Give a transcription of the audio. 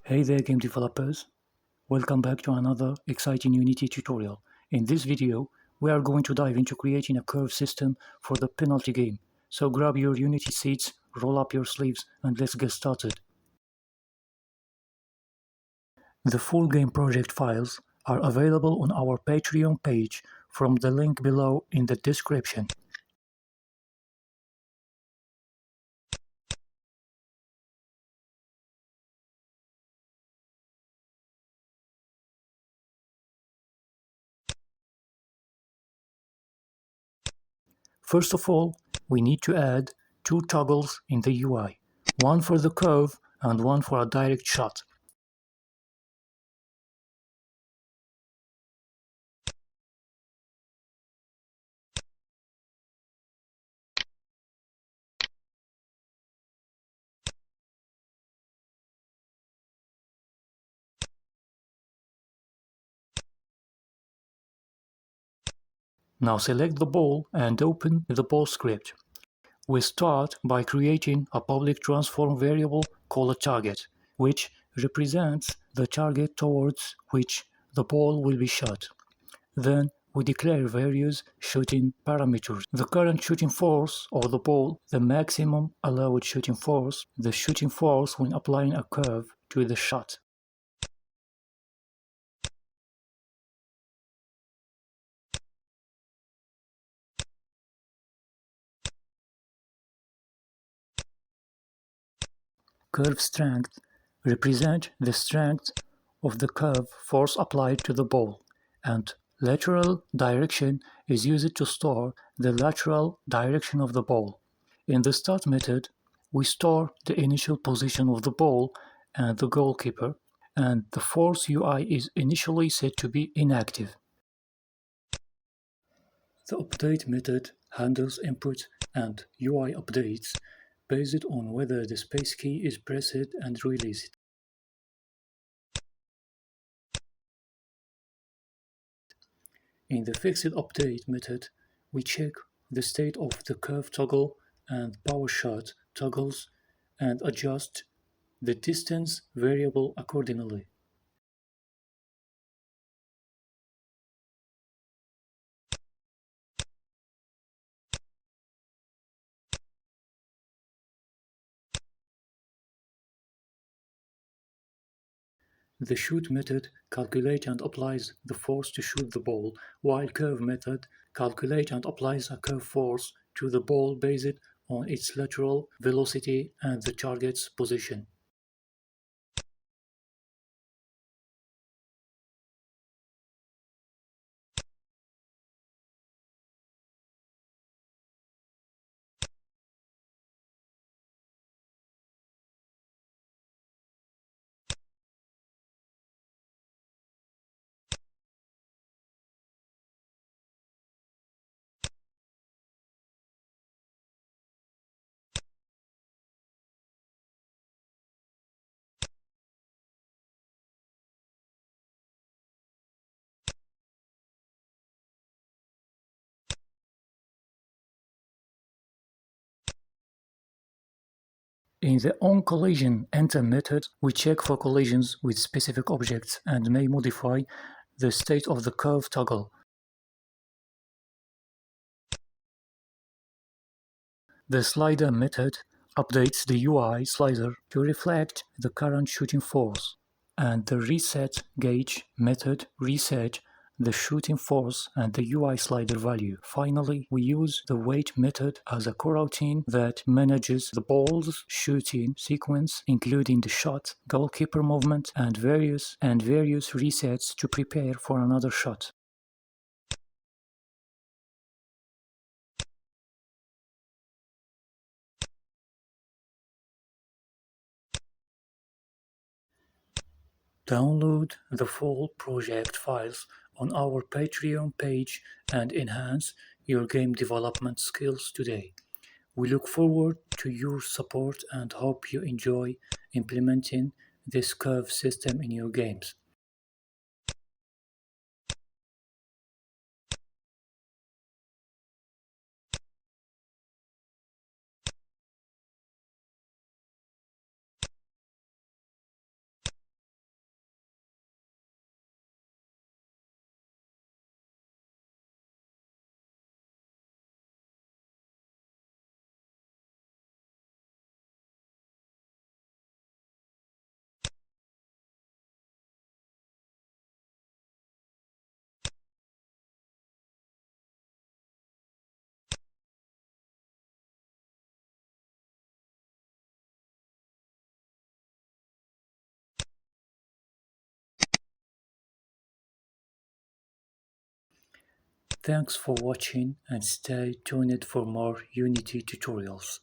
Hey there game developers, welcome back to another exciting Unity tutorial. In this video, we are going to dive into creating a curve system for the penalty game. So grab your Unity seats, roll up your sleeves, and let's get started. The full game project files are available on our Patreon page from the link below in the description. First of all, we need to add two toggles in the UI, one for the curve and one for a direct shot. Now select the ball and open the ball script. We start by creating a public transform variable called target, which represents the target towards which the ball will be shot. Then we declare various shooting parameters: the current shooting force of the ball, the maximum allowed shooting force, the shooting force when applying a curve to the shot. Curve strength represent the strength of the curve force applied to the ball, and lateral direction is used to store the lateral direction of the ball. In the start method, we store the initial position of the ball and the goalkeeper, and the force UI is initially set to be inactive. The update method handles input and UI updates based on whether the space key is pressed and released. In the fixed update method, we check the state of the curve toggle and power shot toggles and adjust the distance variable accordingly. The shoot method calculates and applies the force to shoot the ball, while curve method calculates and applies a curve force to the ball based on its lateral velocity and the target's position. In the onCollision enter method, we check for collisions with specific objects and may modify the state of the curve toggle. The slider method updates the UI slider to reflect the current shooting force, and the reset gauge method resets the shooting force and the UI slider value. Finally, we use the wait method as a coroutine that manages the ball's shooting sequence, including the shot, goalkeeper movement, and various resets to prepare for another shot. Download the full project files on our Patreon page and enhance your game development skills today. We look forward to your support and hope you enjoy implementing this curve system in your games. Thanks for watching and stay tuned for more Unity tutorials.